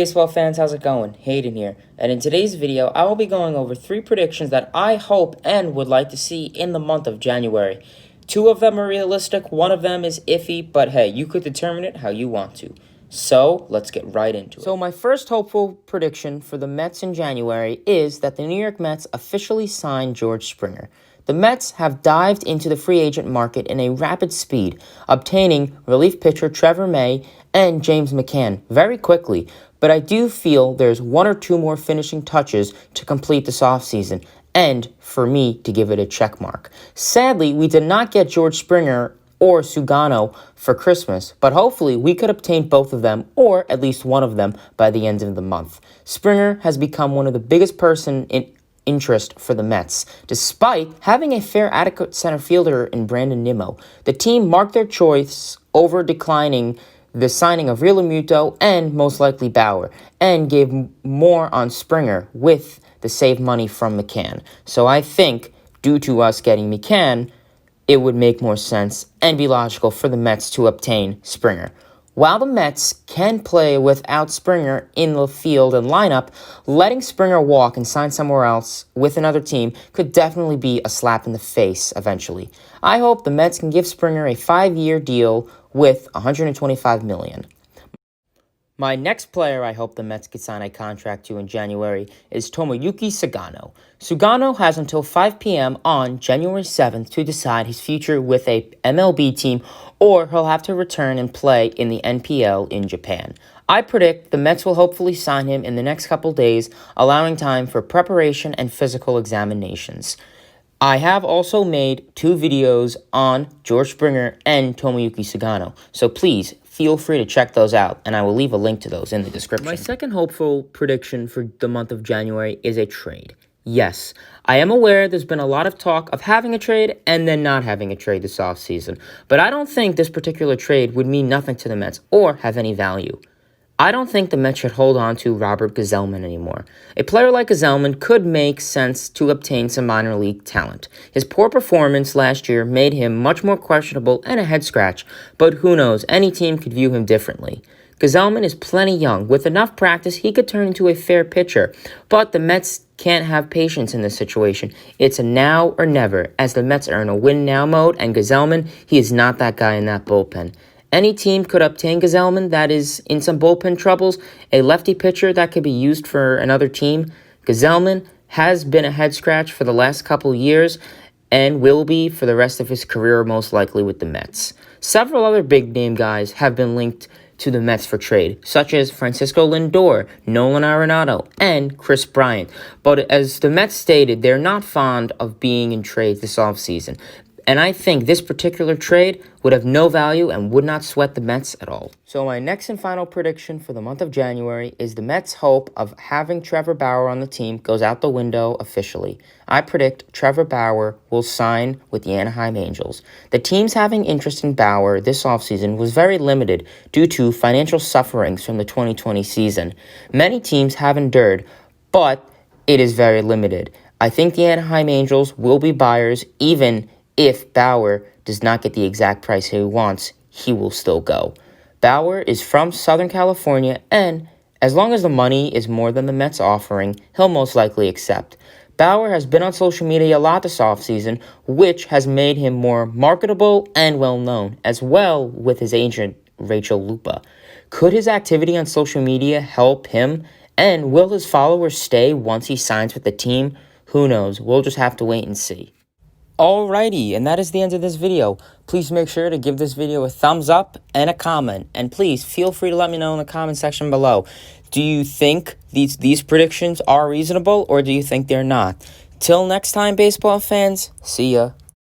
Baseball fans, how's it going? Hayden here, and in today's video, I will be going over 3 predictions that I hope and would like to see in the month of January. 2 of them are realistic, 1 of them is iffy, but hey, you could determine it how you want to. So, let's get right into it. So, my first hopeful prediction for the Mets in January is that the New York Mets officially sign George Springer. The Mets have dived into the free agent market in a rapid speed, obtaining relief pitcher Trevor May and James McCann very quickly, but I do feel there's 1 or 2 more finishing touches to complete this offseason, and for me to give it a check mark. Sadly, we did not get George Springer or Sagano for Christmas, but hopefully we could obtain both of them, or at least one of them, by the end of the month. Springer has become one of the biggest person in interest for the Mets. Despite having a fair adequate center fielder in Brandon Nimmo, the team marked their choice over declining the signing of Realmuto and most likely Bauer, and gave more on Springer with the saved money from McCann. So I think, due to us getting McCann, it would make more sense and be logical for the Mets to obtain Springer. While the Mets can play without Springer in the field and lineup, letting Springer walk and sign somewhere else with another team could definitely be a slap in the face eventually. I hope the Mets can give Springer a 5-year deal with $125 million. My next player I hope the Mets could sign a contract to in January is Tomoyuki Sagano. Sagano has until 5 p.m. on January 7th to decide his future with a MLB team, or he'll have to return and play in the NPL in Japan. I predict the Mets will hopefully sign him in the next couple days, allowing time for preparation and physical examinations. I have also made 2 videos on George Springer and Tomoyuki Sagano, so please feel free to check those out, and I will leave a link to those in the description. My second hopeful prediction for the month of January is a trade. Yes, I am aware there's been a lot of talk of having a trade and then not having a trade this offseason, but I don't think this particular trade would mean nothing to the Mets or have any value. I don't think the Mets should hold on to Robert Gsellman anymore. A player like Gsellman could make sense to obtain some minor league talent. His poor performance last year made him much more questionable and a head-scratch, but who knows, any team could view him differently. Gsellman is plenty young. With enough practice, he could turn into a fair pitcher, but the Mets can't have patience in this situation. It's a now or never, as the Mets are in a win-now mode, and Gsellman, he is not that guy in that bullpen. Any team could obtain Gsellman that is in some bullpen troubles, a lefty pitcher that could be used for another team. Gsellman has been a head-scratch for the last couple years and will be for the rest of his career, most likely with the Mets. Several other big-name guys have been linked to the Mets for trade, such as Francisco Lindor, Nolan Arenado, and Chris Bryant. But as the Mets stated, they're not fond of being in trades this offseason. And I think this particular trade would have no value and would not sweat the Mets at all. So my next and final prediction for the month of January is the Mets' hope of having Trevor Bauer on the team goes out the window officially. I predict Trevor Bauer will sign with the Anaheim Angels. The teams having interest in Bauer this offseason was very limited due to financial sufferings from the 2020 season. Many teams have endured, but it is very limited. I think the Anaheim Angels will be buyers even if Bauer does not get the exact price he wants, he will still go. Bauer is from Southern California, and as long as the money is more than the Mets offering, he'll most likely accept. Bauer has been on social media a lot this offseason, which has made him more marketable and well-known, as well with his agent, Rachel Lupa. Could his activity on social media help him, and will his followers stay once he signs with the team? Who knows? We'll just have to wait and see. Alrighty, and that is the end of this video. Please make sure to give this video a thumbs up and a comment. And please feel free to let me know in the comment section below. Do you think these predictions are reasonable, or do you think they're not? Till next time, baseball fans, see ya.